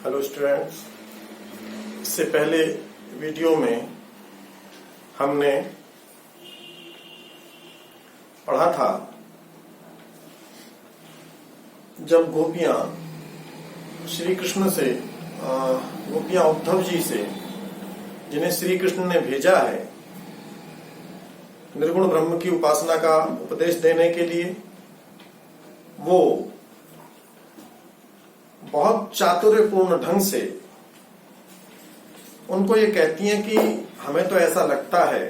Hello students, इससे पहले video में हमने पढ़ा था जब गोपियां श्री कृष्ण से गोपियां उद्धव जी से, जिन्हें श्री कृष्ण ने भेजा है निर्गुण ब्रह्म की उपासना का उपदेश देने के लिए, वो बहुत चातुर्यपूर्ण ढंग से उनको ये कहती हैं कि हमें तो ऐसा लगता है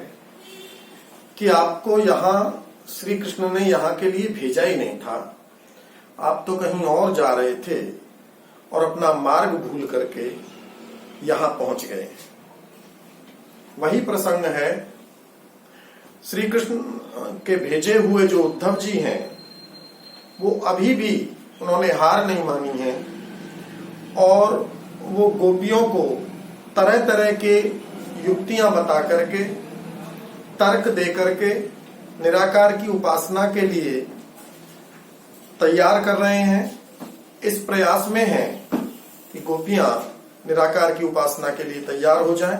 कि आपको यहां श्री कृष्ण ने यहां के लिए भेजा ही नहीं था, आप तो कहीं और जा रहे थे और अपना मार्ग भूल करके यहां पहुंच गए। वही प्रसंग है, श्री कृष्ण के भेजे हुए जो उद्धव जी हैं वो अभी भी उन्होंने हार नहीं मानी है और वो गोपियों को तरह तरह के युक्तियां बता करके, तर्क दे करके निराकार की उपासना के लिए तैयार कर रहे हैं। इस प्रयास में है कि गोपियां निराकार की उपासना के लिए तैयार हो जाएं।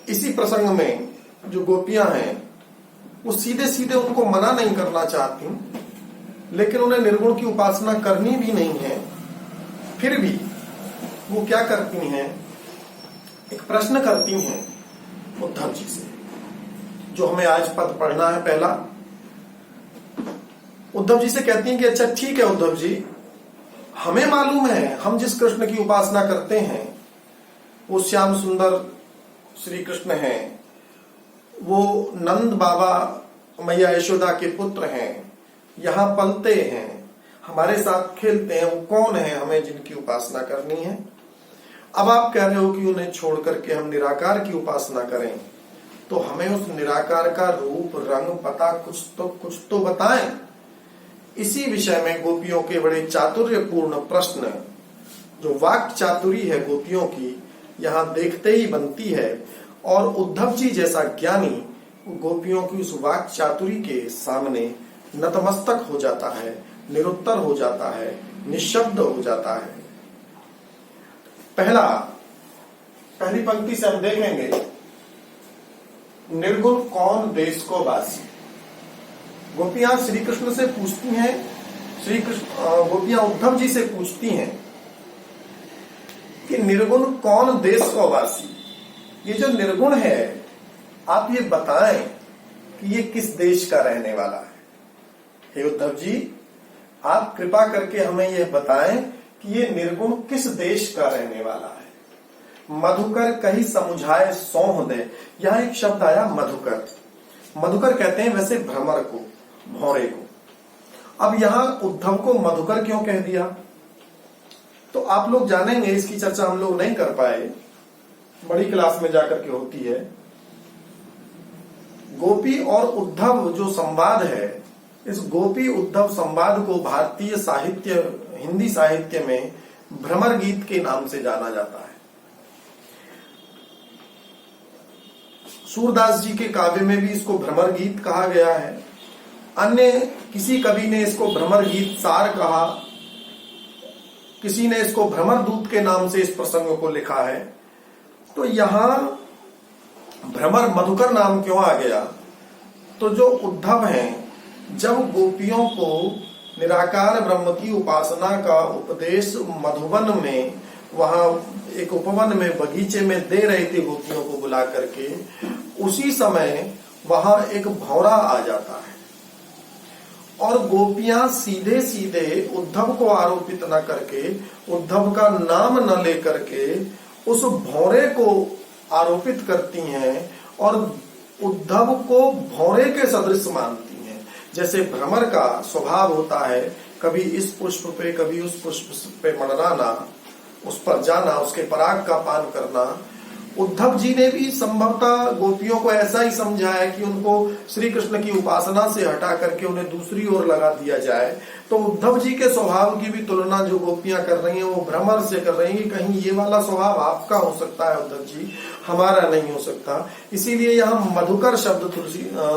इसी प्रसंग में जो गोपियां हैं वो सीधे सीधे उनको मना नहीं करना चाहती, लेकिन उन्हें निर्गुण की उपासना करनी भी नहीं है। फिर भी वो क्या करती हैं, एक प्रश्न करती हैं उद्धव जी से, जो हमें आज पद पढ़ना है। पहला उद्धव जी से कहती हैं कि अच्छा ठीक है उद्धव जी, हमें मालूम है हम जिस कृष्ण की उपासना करते हैं वो श्याम सुंदर श्री कृष्ण हैं, वो नंद बाबा मैया यशोदा के पुत्र हैं, यहाँ पलते हैं, हमारे साथ खेलते हैं, वो कौन है हमें जिनकी उपासना करनी है। अब आप कह रहे हो कि उन्हें छोड़ करके हम निराकार की उपासना करें, तो हमें उस निराकार का रूप रंग पता कुछ तो बताएं। इसी विषय में गोपियों के बड़े चातुर्यपूर्ण प्रश्न, जो वाक् चातुरी है गोपियों की, यहाँ देखते ही बनती है। और उद्धव जी जैसा ज्ञानी गोपियों की उस वाक् चातुरी के सामने नतमस्तक हो जाता है, निरुत्तर हो जाता है, निशब्द हो जाता है। पहली पंक्ति से हम देखेंगे, निर्गुण कौन देश को वासी। गोपियां श्री कृष्ण से पूछती हैं, गोपियां उद्धव जी से पूछती हैं कि निर्गुण कौन देश को वासी। ये जो निर्गुण है, आप ये बताएं कि ये किस देश का रहने वाला है। हे उद्धव जी, आप कृपा करके हमें यह बताएं कि ये निर्गुण किस देश का रहने वाला है। मधुकर कहीं समुझाए सौंह दे, यहां एक शब्द आया मधुकर। मधुकर कहते हैं वैसे भ्रमर को, भौरे को। अब यहां उद्धव को मधुकर क्यों कह दिया, तो आप लोग जानेंगे। इसकी चर्चा हम लोग नहीं कर पाए, बड़ी क्लास में जाकर के होती है। गोपी और उद्धव जो संवाद है, इस गोपी उद्धव संवाद को भारतीय साहित्य, हिंदी साहित्य में भ्रमर गीत के नाम से जाना जाता है। सूरदास जी के काव्य में भी इसको भ्रमर गीत कहा गया है। अन्य किसी कवि ने इसको भ्रमर गीत सार कहा, किसी ने इसको भ्रमर दूत के नाम से इस प्रसंग को लिखा है। तो यहां भ्रमर मधुकर नाम क्यों आ गया, तो जो उद्धव हैं, जब गोपियों को निराकार ब्रह्म की उपासना का उपदेश मधुबन में, वहां एक उपवन में बगीचे में दे रहे थे गोपियों को बुला करके, उसी समय वहां एक भौरा आ जाता है और गोपियां सीधे सीधे उद्धव को आरोपित न करके, उद्धव का नाम न लेकर के उस भौरे को आरोपित करती हैं और उद्धव को भौरे के सदृश मानती हैं। जैसे भ्रमर का स्वभाव होता है, कभी इस पुष्प पे कभी उस पुष्प पे मंडराना, उस पर जाना, उसके पराग का पान करना। उद्धव जी ने भी संभवतः गोपियों को ऐसा ही समझाया कि उनको श्री कृष्ण की उपासना से हटा करके उन्हें दूसरी ओर लगा दिया जाए। तो उद्धव जी के स्वभाव की भी तुलना जो गोपियां कर रही हैं वो भ्रमर से कर रही हैं, कहीं ये वाला स्वभाव आपका हो सकता है उद्धव जी, हमारा नहीं हो सकता। इसीलिए यहाँ मधुकर शब्द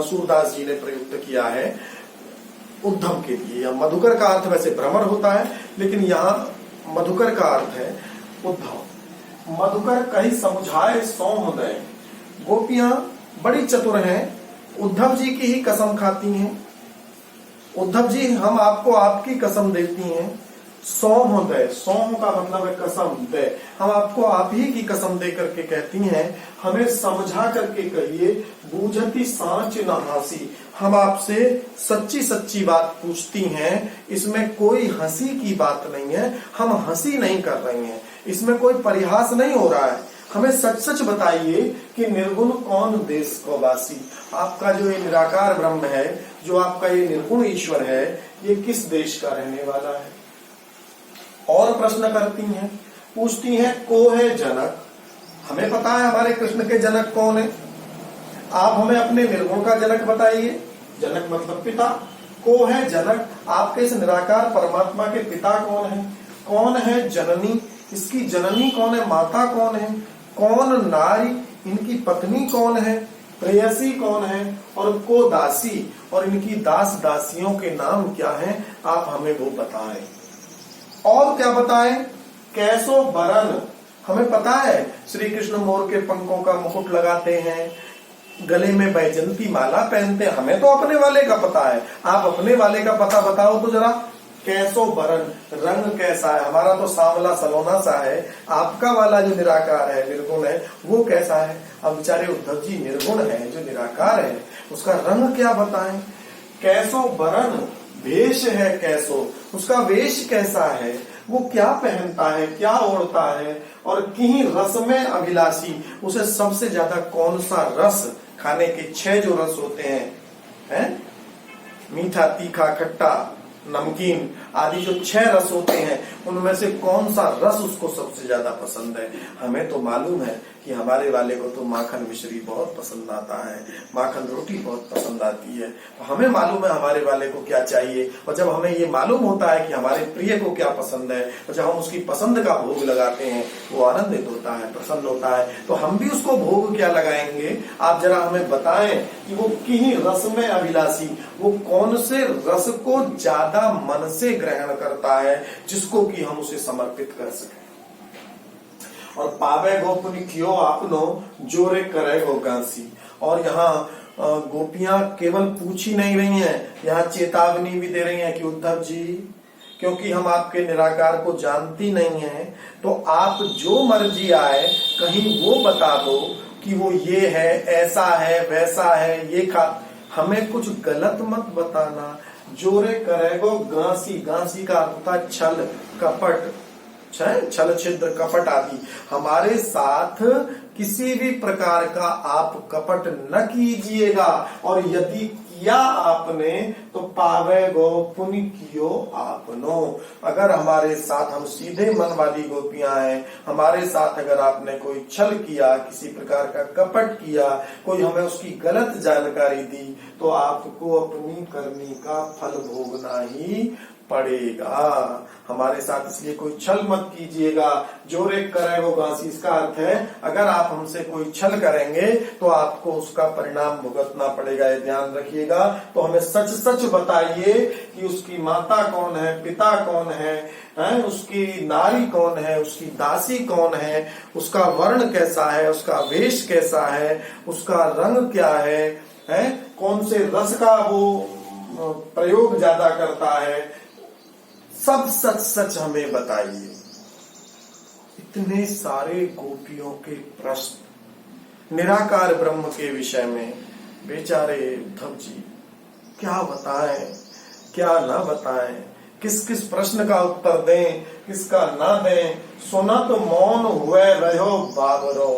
सूरदास जी ने प्रयुक्त किया है उद्धव के लिए। मधुकर का अर्थ वैसे भ्रमर होता है, लेकिन यहाँ मधुकर का अर्थ है उद्धव। मधुकर कहीं समझाए सौहृदय। गोपियां बड़ी चतुर हैं, उद्धव जी की ही कसम खाती हैं। उद्धव जी हम आपको आपकी कसम देती हैं। सौहृदय, सौम का मतलब है कसम, दे हम आपको आप ही की कसम दे करके कहती हैं, हमें समझा करके कहिए। बूझती सांच न हासी, हम आपसे सच्ची सच्ची बात पूछती हैं, इसमें कोई हंसी की बात नहीं है, हम हंसी नहीं कर रही हैं, इसमें कोई परिहास नहीं हो रहा है। हमें सच सच बताइए कि निर्गुण कौन देश को वासी, आपका जो ये निराकार ब्रह्म है, जो आपका ये निर्गुण ईश्वर है, ये किस देश का रहने वाला है। और प्रश्न करती हैं, पूछती हैं को है जनक, हमें पता है हमारे कृष्ण के जनक कौन है, आप हमें अपने निर्गुण का जनक बताइए। जनक मतलब पिता। को है जनक, आपके इस निराकार परमात्मा के पिता कौन है। कौन है जननी, इसकी जननी कौन है, माता कौन है। कौन नारी, इनकी पत्नी कौन है। प्रेयसी कौन है। और को दासी, और इनकी दास दासियों के नाम क्या हैं, आप हमें वो बताएं। और क्या बताएं, कैसो बरन, हमें पता है श्री कृष्ण मोर के पंखों का मुकुट लगाते हैं, गले में बैजंती माला पहनते हैं, हमें तो अपने वाले का पता है, आप अपने वाले का पता बताओ तो जरा। कैसो बरन, रंग कैसा है, हमारा तो सांवला सलोना सा है, आपका वाला जो निराकार है, निर्गुण है, वो कैसा है। अब बेचारे उद्धव जी निर्गुण है, जो निराकार है, उसका रंग क्या बताएं। कैसो बरन, वेश है कैसो, उसका वेश कैसा है, वो क्या पहनता है, क्या ओढ़ता है। और किही रस में अभिलाषी, उसे सबसे ज्यादा कौन सा रस, खाने के 6 जो रस होते हैं, मीठा, तीखा, खट्टा, नमकीन आदि जो 6 रस होते हैं, उनमें से कौन सा रस उसको सबसे ज्यादा पसंद है। हमें तो मालूम है कि हमारे वाले को तो माखन मिश्री बहुत पसंद आता है, माखन रोटी बहुत पसंद आती है, तो हमें मालूम है हमारे वाले को क्या चाहिए। और जब हमें ये मालूम होता है कि हमारे प्रिय को क्या पसंद है, और जब हम उसकी पसंद का भोग लगाते हैं, वो आनंदित होता है, प्रसन्न होता है। तो हम भी उसको भोग क्या लगाएंगे, आप जरा हमें बताएं कि वो किही रस में अभिलाषी, वो कौन से रस को ज्यादा मन से ग्रहण करता है, जिसको कि हम उसे समर्पित कर सकें। और पावे गो पुनि कियो आपनो, जोरे करे गो गांसी। और यहाँ गोपियां केवल पूछ ही नहीं रही हैं, यहाँ चेतावनी भी दे रही हैं कि उद्धव जी, क्योंकि हम आपके निराकार को जानती नहीं है, तो आप जो मर्जी आए कहीं वो बता दो कि वो ये है, ऐसा है, वैसा है, ये खा, हमें कुछ गलत मत बताना। जोरे करेगो गांसी, गांसी का अर्थ था छल कपट, छल छिद्र कपट आदि। हमारे साथ किसी भी प्रकार का आप कपट न कीजिएगा, और यदि किया आपने तो पावेगो पुनि कियो आपनो। अगर हमारे साथ, हम सीधे मन वाली गोपियां हैं, हमारे साथ अगर आपने कोई छल किया, किसी प्रकार का कपट किया, कोई हमें उसकी गलत जानकारी दी, तो आपको अपनी करनी का फल भोगना ही पड़ेगा। हमारे साथ इसलिए कोई छल मत कीजिएगा। जोरे करे वो गांसी, इसका अर्थ है अगर आप हमसे कोई छल करेंगे तो आपको उसका परिणाम भुगतना पड़ेगा, ये ध्यान रखिएगा। तो हमें सच सच बताइए कि उसकी माता कौन है, पिता कौन है, उसकी नारी कौन है, उसकी दासी कौन है, उसका वर्ण कैसा है, उसका वेश कैसा है, उसका रंग क्या है, कौन से रस का वो प्रयोग ज्यादा करता है, सब सच सच हमें बताइए। इतने सारे गोपियों के प्रश्न निराकार ब्रह्म के विषय में, बेचारे उद्धव जी क्या बताएं, क्या ना बताएं, किस किस प्रश्न का उत्तर दें, किसका ना दें। सुनत मौन हुए रहो बाबरो।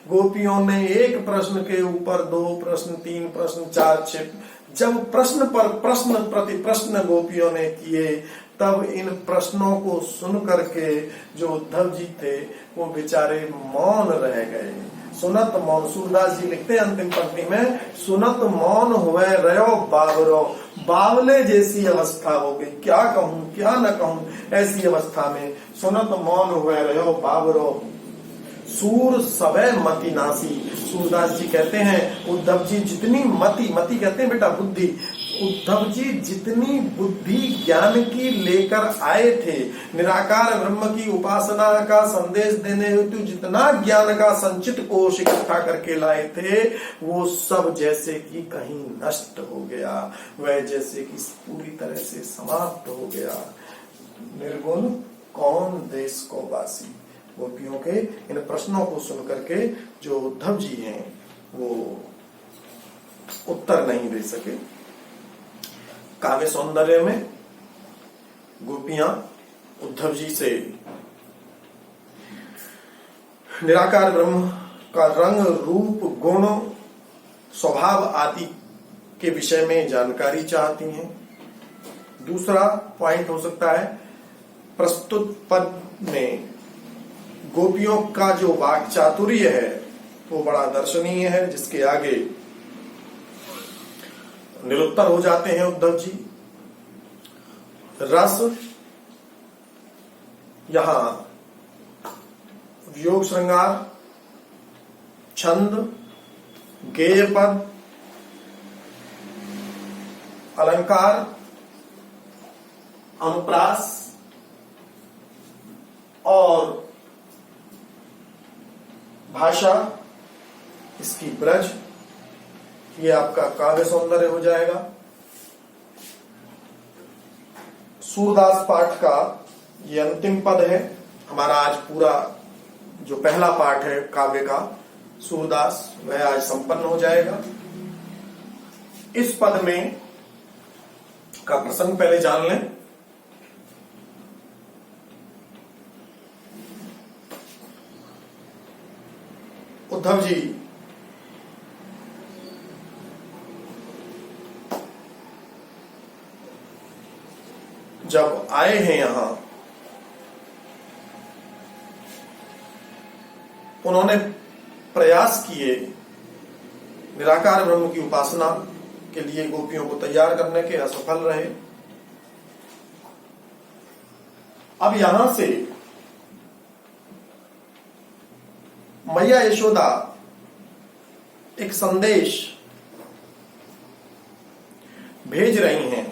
गोपियों ने एक प्रश्न के ऊपर 2 प्रश्न, 3 प्रश्न, 4, 6, जब प्रश्न पर प्रश्न प्रति प्रश्न गोपियों ने किए, तब इन प्रश्नों को सुन करके जो उद्धव जी थे वो बेचारे मौन रह गए। सुनत मौन, सूरदास जी लिखते हैं अंतिम पंक्ति में, सुनत मौन हुए रहो बाबरो। बावले जैसी अवस्था हो गई, क्या कहूं क्या न कहूं, ऐसी अवस्था में सुनत मौन हुए रहो बाबरो। सूर सवै मति नासी। सूरदास जी कहते हैं उद्धव जी जितनी मति, मति कहते हैं बेटा बुद्धि, उद्धव जी जितनी बुद्धि ज्ञान की लेकर आए थे, निराकार ब्रह्म की उपासना का संदेश देने हेतु जितना ज्ञान का संचित कोश इकट्ठा करके लाए थे, वो सब जैसे कि कहीं नष्ट हो गया, वह जैसे कि पूरी तरह से समाप्त हो गया। निर्गुण कौन देश को वासी। गोपियों के इन प्रश्नों को सुनकर के जो उद्धव जी हैं वो उत्तर नहीं दे सके। काव्य सौंदर्य में गोपियां उद्धव जी से निराकार ब्रह्म का रंग, रूप, गुण, स्वभाव आदि के विषय में जानकारी चाहती हैं। दूसरा पॉइंट हो सकता है, प्रस्तुत पद में गोपियों का जो वाक् चातुर्य है वो बड़ा दर्शनीय है, जिसके आगे निरुत्तर हो जाते हैं उद्धव जी। रस, यहां वियोग श्रृंगार, छंद, गेय पद, अलंकार, अनुप्रास और भाषा, इसकी ब्रज, ये आपका काव्य सौंदर्य हो जाएगा। सूरदास पाठ का ये अंतिम पद है। हमारा आज पूरा जो पहला पाठ है काव्य का सूरदास, वह आज संपन्न हो जाएगा। इस पद में का प्रसंग पहले जान लें। उद्धव जी जब आए हैं यहां, उन्होंने प्रयास किए निराकार ब्रह्म की उपासना के लिए गोपियों को तैयार करने के, असफल रहे। अब यहां से मैया यशोदा एक संदेश भेज रही हैं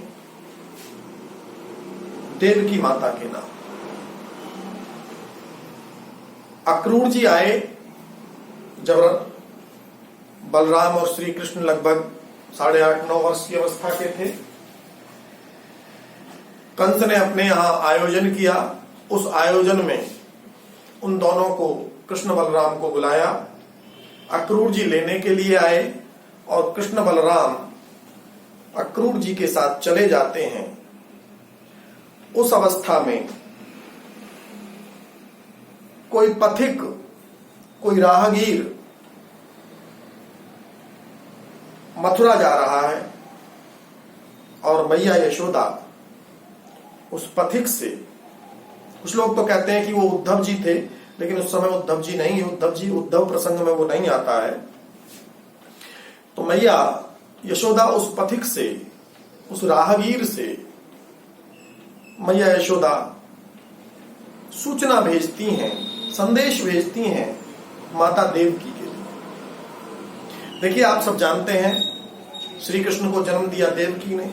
देवकी माता के नाम। अक्रूर जी आए जब बलराम और श्री कृष्ण लगभग 8.5-9 वर्ष की अवस्था के थे। कंस ने अपने यहां आयोजन किया। उस आयोजन में उन दोनों को, कृष्ण बलराम को बुलाया। अक्रूर जी लेने के लिए आए और कृष्ण बलराम अक्रूर जी के साथ चले जाते हैं। उस अवस्था में कोई पथिक, कोई राहगीर मथुरा जा रहा है और मैया यशोदा उस पथिक से, कुछ लोग तो कहते हैं कि वो उद्धव जी थे, लेकिन उस समय उद्धव जी नहीं है। उद्धव जी, उद्धव प्रसंग में वो नहीं आता है। तो मैया यशोदा उस पथिक से, उस राहगीर से मैया यशोदा सूचना भेजती हैं, संदेश भेजती हैं माता देवकी के लिए। देखिए, आप सब जानते हैं श्री कृष्ण को जन्म दिया देवकी ने।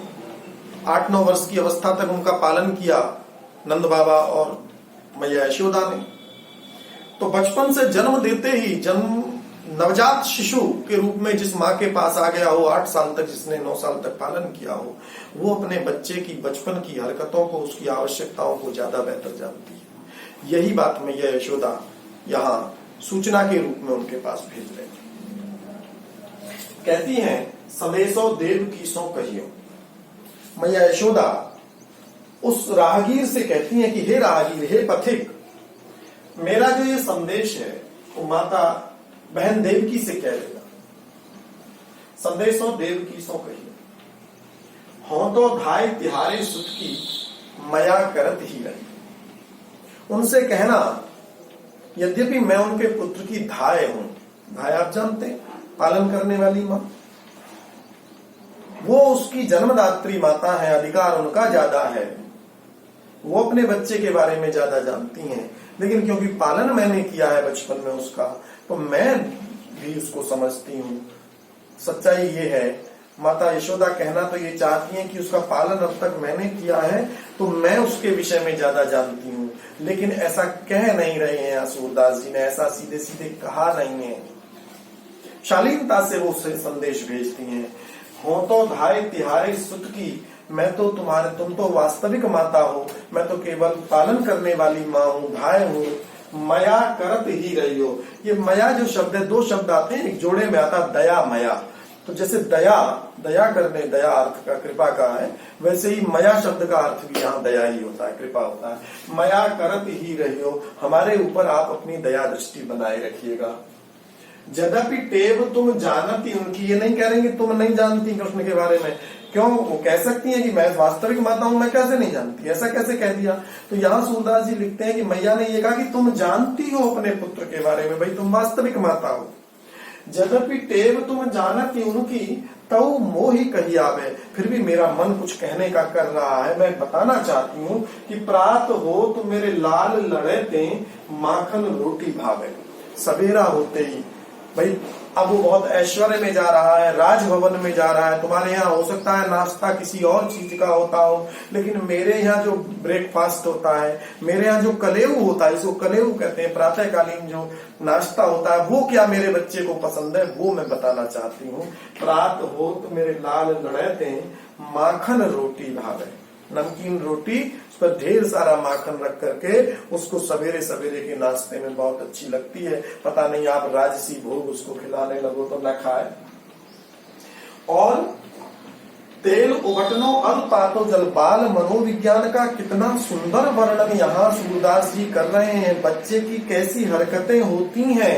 8-9 वर्ष की अवस्था तक उनका पालन किया नंद बाबा और मैया यशोदा ने। तो बचपन से जन्म देते ही, जन्म नवजात शिशु के रूप में जिस माँ के पास आ गया हो, 8 साल तक, जिसने 9 साल तक पालन किया हो, वो अपने बच्चे की बचपन की हरकतों को, उसकी आवश्यकताओं को ज्यादा बेहतर जानती है। यही बात मैया यशोदा यहाँ सूचना के रूप में उनके पास भेज रहे थे। कहती हैं, संदेशो देव की सो कहियो। मैया यशोदा उस राहगीर से कहती हैं कि हे राहगीर, हे पथिक, मेरा जो ये संदेश है वो माता बहन देवकी से कह देगा। संदेशो देवकी सो कहियो, हो तो धाय तिहारे सुत की मया करत ही रही। उनसे कहना, यद्यपि मैं उनके पुत्र की धाय हूं। धाय आप जानते हैं, पालन करने वाली मां। वो उसकी जन्मदात्री माता है, अधिकार उनका ज्यादा है, वो अपने बच्चे के बारे में ज्यादा जानती हैं। लेकिन क्योंकि पालन मैंने किया है बचपन में उसका, तो मैं भी उसको समझती हूं। सच्चाई ये है माता यशोदा कहना तो ये चाहती हैं कि उसका पालन अब तक मैंने किया है तो मैं उसके विषय में ज्यादा जानती हूँ, लेकिन ऐसा कह नहीं रहे हैं। सूरदास जी ने ऐसा सीधे सीधे कहा नहीं है, शालीनता से वो संदेश भेजती हैं। हो तो धाय तिहारे सुत की, मैं तो तुम तो वास्तविक माता हो, मैं तो केवल पालन करने वाली माँ हूँ, धाय हूँ। मया करत ही रही हो, ये मया जो शब्द है, दो शब्द आते हैं, एक जोड़े में आता दया मया। तो जैसे दया करने, दया अर्थ का कृपा का है, वैसे ही मया शब्द का अर्थ भी यहाँ दया ही होता है, कृपा होता है। मया करत ही रही हो, हमारे ऊपर आप अपनी दया दृष्टि बनाए रखिएगा। यद्यपि टेव तुम जानती उनकी, ये नहीं कह रहे कि तुम नहीं जानती कृष्ण के बारे में। क्यों? वो कह सकती हैं कि मैं वास्तविक माता हूं, मैं कैसे नहीं जानती, ऐसा कैसे कह दिया? तो यहाँ सूरदास जी लिखते हैं कि मैया ने ये कहा कि तुम जानती हो अपने पुत्र के बारे में, भाई तुम वास्तविक माता हो। यद्यपि टेव तुम जानती उनकी, तऊ मोहि कही आवे, फिर भी मेरा मन कुछ कहने का कर रहा है। मैं बताना चाहती हूँ कि प्रात हो तो मेरे लाल लड़ेते माखन रोटी भावे। सवेरा होते ही, भाई अब वो बहुत ऐश्वर्य में जा रहा है, राजभवन में जा रहा है। तुम्हारे यहाँ हो सकता है नाश्ता किसी और चीज का होता हो, लेकिन मेरे यहाँ जो ब्रेकफास्ट होता है, मेरे यहाँ जो कलेऊ होता है, इसको कलेऊ कहते हैं, प्रातःकालीन जो नाश्ता होता है, वो क्या मेरे बच्चे को पसंद है, वो मैं बताना चाहती हूँ। प्रात हो तो मेरे लाल लड़ते माखन रोटी भावे, नमकीन रोटी, उस पर ढेर सारा माखन रख करके उसको सवेरे सवेरे के नाश्ते में बहुत अच्छी लगती है। पता नहीं आप राजसी भोग उसको खिलाने लगो तो न खाए। और तेल उबटनो अल पातो जल, बाल मनोविज्ञान का कितना सुंदर वर्णन यहाँ सूरदास जी कर रहे हैं। बच्चे की कैसी हरकतें होती हैं।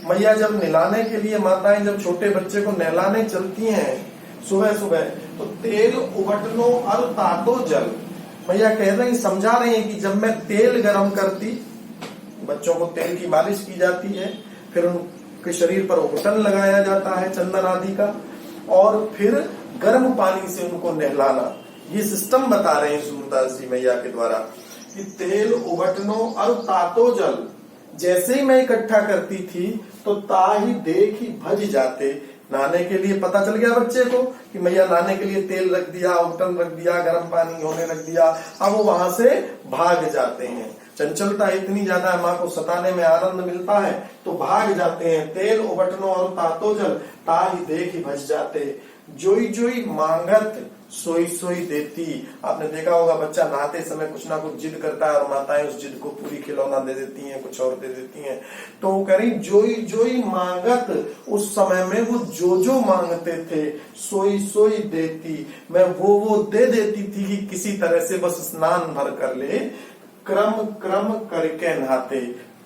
मैया जब नहलाने के लिए, माताएं जब छोटे बच्चे को नहलाने चलती हैं सुबह सुबह, तो तेल उबटनो अल तातो जल, भैया कह रहे हैं, समझा रहे हैं कि जब मैं तेल गरम करती, बच्चों को तेल की मालिश की जाती है, फिर उनके शरीर पर उबटन लगाया जाता है चंदन आदि का, और फिर गर्म पानी से उनको नहलाना, ये सिस्टम बता रहे हैं सूरदास जी मैया के द्वारा कि तेल उबटनो अल तातो जल, जैसे ही मैं इकट्ठा करती थी तो ताही देख ही भज जाते। नहाने के लिए पता चल गया बच्चे को कि मैया नहाने के लिए तेल रख दिया, उबटन रख दिया, गर्म पानी होने रख दिया, अब वो वहां से भाग जाते हैं। चंचलता इतनी ज्यादा है, माँ को सताने में आनंद मिलता है तो भाग जाते हैं। तेल उबटनो और तातो जल, ताही देख ही भज जाते। जोई जोई मांगत सोई सोई देती। आपने देखा होगा बच्चा नहाते समय कुछ ना कुछ जिद करता है और माताएं उस जिद को पूरी खिलौना दे देती हैं, कुछ और दे देती हैं। तो वो कह रही जोई जोई मांगत, उस समय में वो जो जो मांगते थे सोई सोई देती, मैं वो दे देती थी कि किसी तरह से बस स्नान भर कर ले। क्रम क्रम करके नहाते,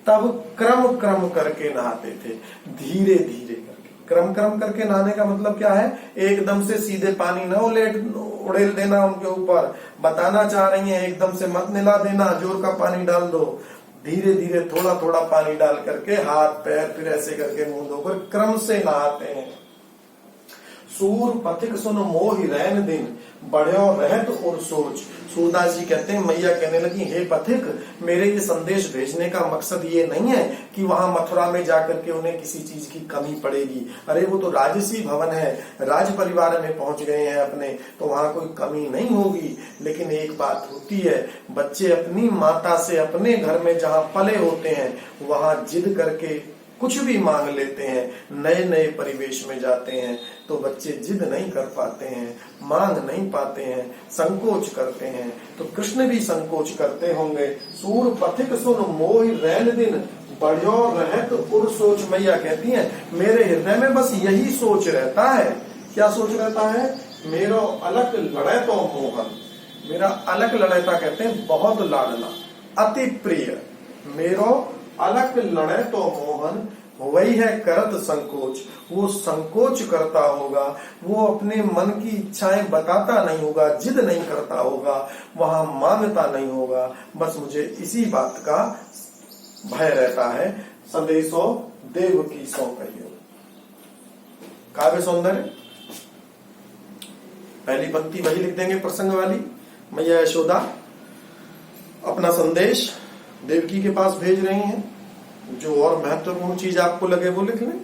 तब क्रम क्रम करके नहाते थे, धीरे धीरे करके। क्रम क्रम करके नहाने का मतलब क्या है? एकदम से सीधे पानी न उड़ेल देना उनके ऊपर। बताना चाह रही हैं एकदम से मत निला देना, जोर का पानी डाल दो, धीरे धीरे थोड़ा थोड़ा पानी डाल करके हाथ पैर फिर ऐसे करके मुंह धोकर क्रम से नहाते हैं। सूर पथिक सुन मोहि रैन दिन, बढ़्यो रहत और सोच। सूरदास जी कहते हैं, मैया कहने लगी, हे पथिक, मेरे ये संदेश भेजने का मकसद ये नहीं है कि वहां मथुरा में जाकर के उन्हें किसी चीज की कमी पड़ेगी। अरे वो तो राजसी भवन है, राज परिवार में पहुंच गए हैं अपने, तो वहां कोई कमी नहीं होगी। लेकिन एक बात होती है, बच्चे अपनी माता से अपने घर में जहाँ पले होते हैं वहां जिद करके कुछ भी मांग लेते हैं। नए नए परिवेश में जाते हैं तो बच्चे जिद नहीं कर पाते हैं, मांग नहीं पाते हैं, संकोच करते हैं। तो कृष्ण भी संकोच करते होंगे। सूर पथिक सुन मोहि रैन दिन, बढ़्यो रहत उर सोच। मैया कहती हैं, मेरे हृदय में बस यही सोच रहता है। क्या सोच रहता है? मेरो अलग लड़े तो मोहन, मेरा अलग लड़ेता कहते हैं बहुत लाडला, अति प्रिय। मेरो अलग लड़े तो मोहन, वही है करत संकोच। वो संकोच करता होगा, वो अपने मन की इच्छाएं बताता नहीं होगा, जिद नहीं करता होगा, वहां मांगता नहीं होगा। बस मुझे इसी बात का भय रहता है। संदेशो देव की सौ कहियो। काव्य सौंदर्य पहली पंक्ति वही लिख देंगे प्रसंग वाली। मैया यशोदा अपना संदेश देवकी के पास भेज रही हैं। जो और महत्वपूर्ण चीज आपको लगे वो लिख लें।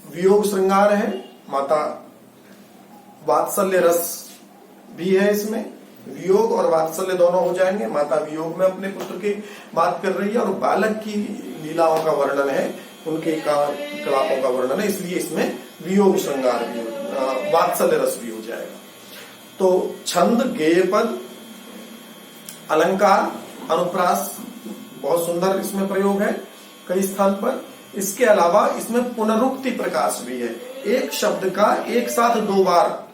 वियोग श्रृंगार है, माता वात्सल्य रस भी है इसमें, वियोग और वात्सल्य दोनों हो जाएंगे। माता वियोग में अपने पुत्र की बात कर रही है और बालक की लीलाओं का वर्णन है, उनके कलापों का वर्णन है, इसलिए इसमें वियोग श्रृंगार भी वात्सल्य रस भी हो जाएगा। तो छंद, गेय पद, अलंकार, अनुप्रास बहुत सुंदर इसमें प्रयोग है कई स्थान पर। इसके अलावा इसमें पुनरुक्ति प्रकाश भी है। एक शब्द का एक साथ दो बार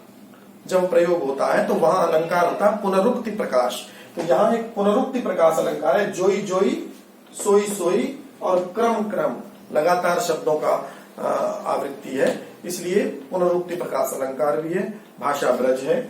जब प्रयोग होता है तो वहां अलंकार होता है पुनरुक्ति प्रकाश। तो यहाँ एक पुनरुक्ति प्रकाश अलंकार है, जोई जोई, सोई सोई और क्रम क्रम, लगातार शब्दों का आवृत्ति है, इसलिए पुनरुक्ति प्रकाश अलंकार भी है। भाषा ब्रज है।